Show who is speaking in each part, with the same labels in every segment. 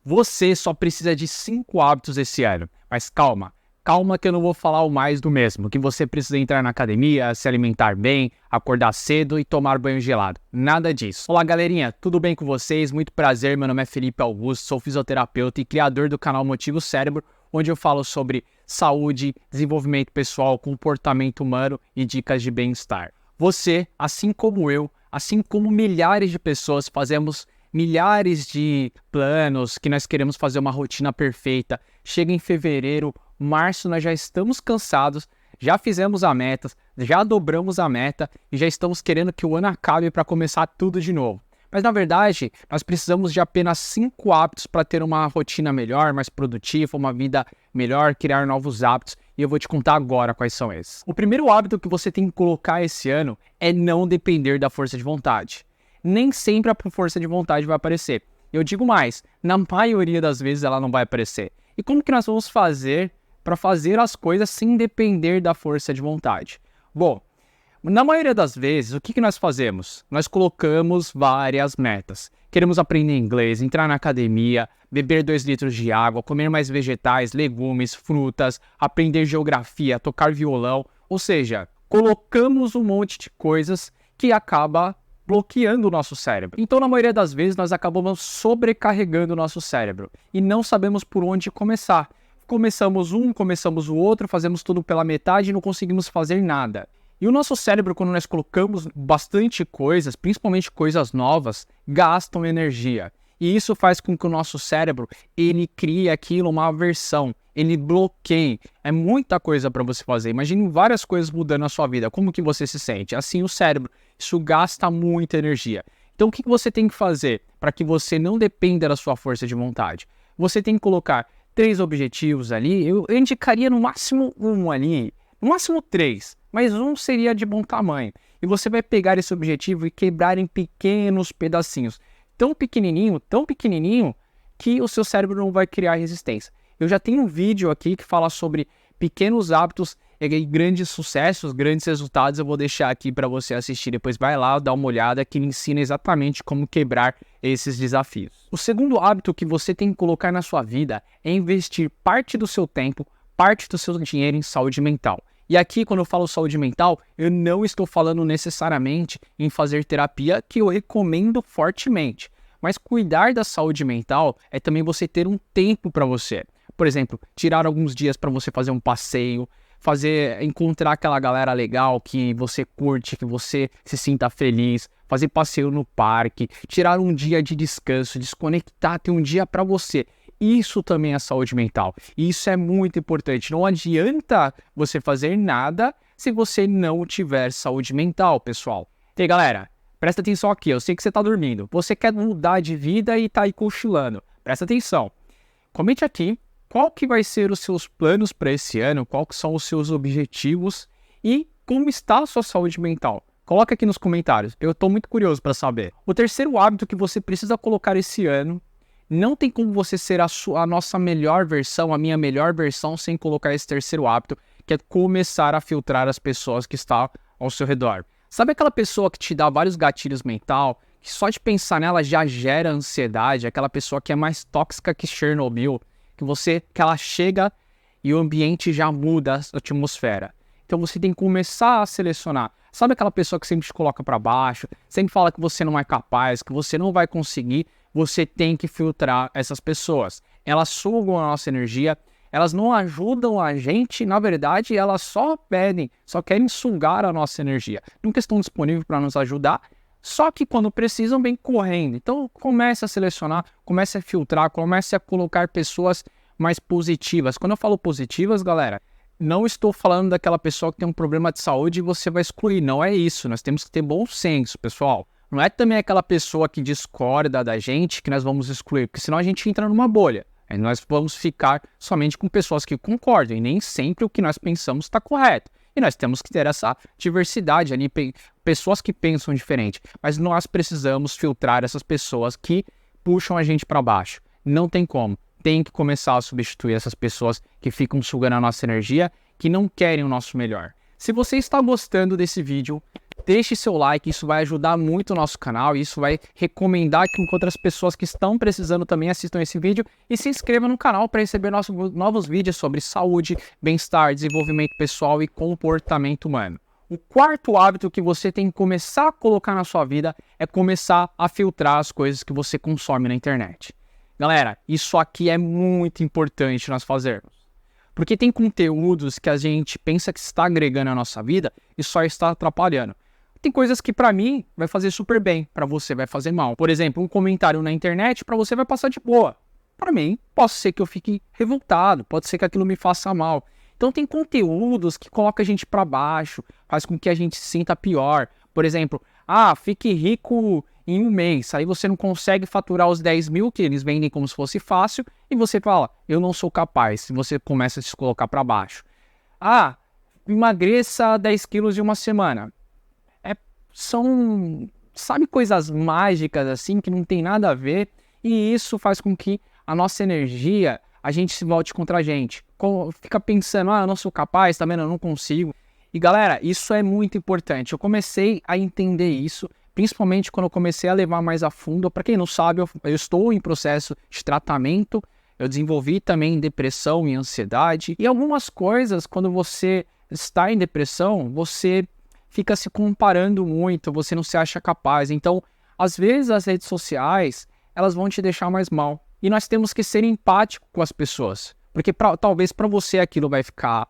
Speaker 1: Você só precisa de 5 hábitos esse ano, mas calma que eu não vou falar o mais do mesmo, que você precisa entrar na academia, se alimentar bem, acordar cedo e tomar banho gelado. Nada disso. Olá galerinha, tudo bem com vocês? Muito prazer, meu nome é Felipe Augusto, sou fisioterapeuta e criador do canal Motiva o Cérebro, onde eu falo sobre saúde, desenvolvimento pessoal, comportamento humano e dicas de bem-estar. Você, assim como eu, assim como milhares de pessoas, fazemos milhares de planos que nós queremos fazer uma rotina perfeita. Chega em fevereiro, março, nós já estamos cansados, já fizemos a meta, já dobramos a meta e já estamos querendo que o ano acabe para começar tudo de novo. Mas na verdade, nós precisamos de apenas 5 hábitos para ter uma rotina melhor, mais produtiva, uma vida melhor, criar novos hábitos. E eu vou te contar agora quais são esses. O primeiro hábito que você tem que colocar esse ano é não depender da força de vontade. Nem sempre a força de vontade vai aparecer. Eu digo mais, na maioria das vezes ela não vai aparecer. E como que nós vamos fazer para fazer as coisas sem depender da força de vontade? Bom, na maioria das vezes, o que nós fazemos? Nós colocamos várias metas. Queremos aprender inglês, entrar na academia, beber 2 litros de água, comer mais vegetais, legumes, frutas, aprender geografia, tocar violão. Ou seja, colocamos um monte de coisas que acaba bloqueando o nosso cérebro. Então, na maioria das vezes, nós acabamos sobrecarregando o nosso cérebro e não sabemos por onde começar. Começamos um, começamos o outro, fazemos tudo pela metade e não conseguimos fazer nada. E o nosso cérebro, quando nós colocamos bastante coisas, principalmente coisas novas, gastam energia. E isso faz com que o nosso cérebro, ele crie aquilo, uma aversão, ele bloqueie. É muita coisa para você fazer. Imagine várias coisas mudando na sua vida. Como que você se sente? Assim o cérebro, isso gasta muita energia. Então o que você tem que fazer para que você não dependa da sua força de vontade? Você tem que colocar 3 objetivos ali. Eu indicaria no máximo 1 ali, no máximo 3. Mas 1 seria de bom tamanho. E você vai pegar esse objetivo e quebrar em pequenos pedacinhos. Tão pequenininho, que o seu cérebro não vai criar resistência. Eu já tenho um vídeo aqui que fala sobre pequenos hábitos e grandes sucessos, grandes resultados. Eu vou deixar aqui para você assistir. Depois vai lá, dá uma olhada que ele ensina exatamente como quebrar esses desafios. O segundo hábito que você tem que colocar na sua vida é investir parte do seu tempo, parte do seu dinheiro em saúde mental. E aqui, quando eu falo saúde mental, eu não estou falando necessariamente em fazer terapia, que eu recomendo fortemente. Mas cuidar da saúde mental é também você ter um tempo para você. Por exemplo, tirar alguns dias para você fazer um passeio, encontrar aquela galera legal que você curte, que você se sinta feliz, fazer passeio no parque, tirar um dia de descanso, desconectar, ter um dia para você. Isso também é saúde mental. E isso é muito importante. Não adianta você fazer nada se você não tiver saúde mental, pessoal. E aí, galera, presta atenção aqui. Eu sei que você está dormindo. Você quer mudar de vida e está aí cochilando. Presta atenção. Comente aqui qual que vai ser os seus planos para esse ano, quais que são os seus objetivos e como está a sua saúde mental. Coloca aqui nos comentários. Eu estou muito curioso para saber. O terceiro hábito que você precisa colocar esse ano. Não tem como você ser a nossa melhor versão, a minha melhor versão, sem colocar esse terceiro hábito, que é começar a filtrar as pessoas que estão ao seu redor. Sabe aquela pessoa que te dá vários gatilhos mental, que só de pensar nela já gera ansiedade, aquela pessoa que é mais tóxica que Chernobyl, que ela chega e o ambiente já muda a atmosfera. Então você tem que começar a selecionar. Sabe aquela pessoa que sempre te coloca para baixo, sempre fala que você não é capaz, que você não vai conseguir? Você tem que filtrar essas pessoas. Elas sugam a nossa energia, elas não ajudam a gente, na verdade, elas só querem sugar a nossa energia. Nunca estão disponíveis para nos ajudar, só que quando precisam, vem correndo. Então, comece a selecionar, comece a filtrar, comece a colocar pessoas mais positivas. Quando eu falo positivas, galera, não estou falando daquela pessoa que tem um problema de saúde e você vai excluir. Não é isso. Nós temos que ter bom senso, pessoal. Não é também aquela pessoa que discorda da gente que nós vamos excluir, porque senão a gente entra numa bolha. Aí nós vamos ficar somente com pessoas que concordam e nem sempre o que nós pensamos está correto. E nós temos que ter essa diversidade ali, pessoas que pensam diferente. Mas nós precisamos filtrar essas pessoas que puxam a gente para baixo. Não tem como. Tem que começar a substituir essas pessoas que ficam sugando a nossa energia, que não querem o nosso melhor. Se você está gostando desse vídeo, Deixe seu like, isso vai ajudar muito o nosso canal, isso vai recomendar que outras pessoas que estão precisando também assistam esse vídeo e se inscreva no canal para receber novos vídeos sobre saúde, bem-estar, desenvolvimento pessoal e comportamento humano. O quarto hábito que você tem que começar a colocar na sua vida é começar a filtrar as coisas que você consome na internet. Galera, isso aqui é muito importante nós fazermos. Porque tem conteúdos que a gente pensa que está agregando à nossa vida e só está atrapalhando. Tem coisas que para mim vai fazer super bem, para você vai fazer mal. Por exemplo, um comentário na internet para você vai passar de boa. Para mim, pode ser que eu fique revoltado, pode ser que aquilo me faça mal. Então tem conteúdos que colocam a gente para baixo, faz com que a gente se sinta pior. Por exemplo, fique rico em um mês, aí você não consegue faturar os 10 mil que eles vendem como se fosse fácil, e você fala, eu não sou capaz, e você começa a se colocar para baixo. Emagreça 10 quilos em uma semana. Sabe, coisas mágicas assim, que não tem nada a ver, e isso faz com que a nossa energia, a gente se volte contra a gente. Fica pensando, eu não sou capaz, também eu não consigo. E galera, isso é muito importante. Eu comecei a entender isso, principalmente quando eu comecei a levar mais a fundo. Para quem não sabe, eu estou em processo de tratamento, eu desenvolvi também depressão e ansiedade. E algumas coisas, quando você está em depressão, você fica se comparando muito, você não se acha capaz. Então, às vezes as redes sociais, elas vão te deixar mais mal. E nós temos que ser empáticos com as pessoas. Porque talvez para você aquilo vai ficar,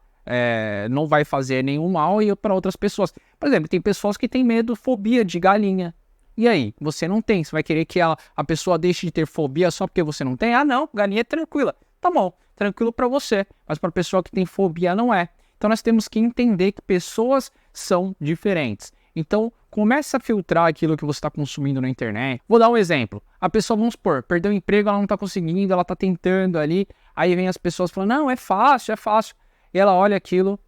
Speaker 1: não vai fazer nenhum mal e para outras pessoas. Por exemplo, tem pessoas que têm medo, fobia de galinha. E aí, você não tem, você vai querer que a pessoa deixe de ter fobia só porque você não tem? Não, galinha é tranquila. Tá bom, tranquilo para você, mas para a pessoa que tem fobia não é. Então nós temos que entender que pessoas são diferentes. Então comece a filtrar aquilo que você está consumindo na internet. Vou dar um exemplo. A pessoa, vamos supor, perdeu o emprego, ela não está conseguindo, ela está tentando ali. Aí vem as pessoas falando, não, é fácil, é fácil. E ela olha aquilo,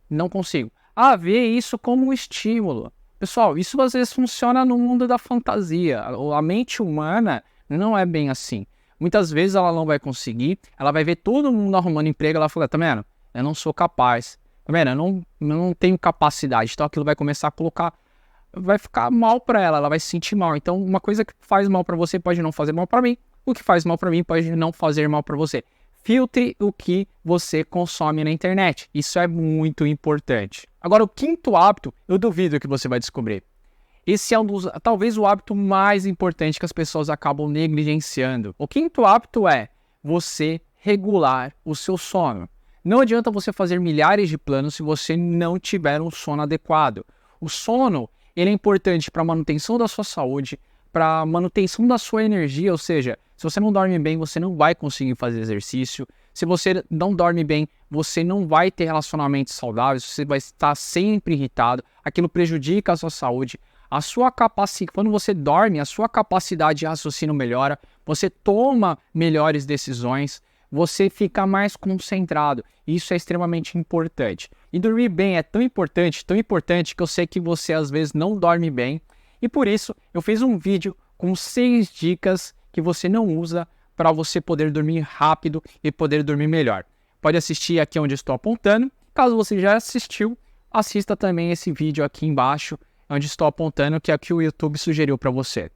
Speaker 1: não consigo. Vê isso como um estímulo. Pessoal, isso às vezes funciona no mundo da fantasia. A mente humana não é bem assim. Muitas vezes ela não vai conseguir, ela vai ver todo mundo arrumando emprego, ela fala, tá vendo? Eu não sou capaz. Tá vendo? Eu não tenho capacidade. Então aquilo vai começar a colocar, vai ficar mal para ela, ela vai se sentir mal. Então uma coisa que faz mal para você pode não fazer mal para mim. O que faz mal para mim pode não fazer mal para você. Filtre o que você consome na internet. Isso é muito importante. Agora, o quinto hábito, eu duvido que você vai descobrir. Esse é talvez o hábito mais importante que as pessoas acabam negligenciando. O quinto hábito é você regular o seu sono. Não adianta você fazer milhares de planos se você não tiver um sono adequado. O sono, ele é importante para a manutenção da sua saúde, para a manutenção da sua energia, ou seja, se você não dorme bem, você não vai conseguir fazer exercício. Se você não dorme bem, você não vai ter relacionamentos saudáveis, você vai estar sempre irritado, aquilo prejudica a sua saúde. Quando você dorme, a sua capacidade de raciocínio melhora, você toma melhores decisões, você fica mais concentrado. Isso é extremamente importante. E dormir bem é tão importante que eu sei que você às vezes não dorme bem. E por isso eu fiz um vídeo com 6 dicas que você não usa para você poder dormir rápido e poder dormir melhor. Pode assistir aqui onde estou apontando. Caso você já assistiu, assista também esse vídeo aqui embaixo, onde estou apontando, que é o que o YouTube sugeriu para você.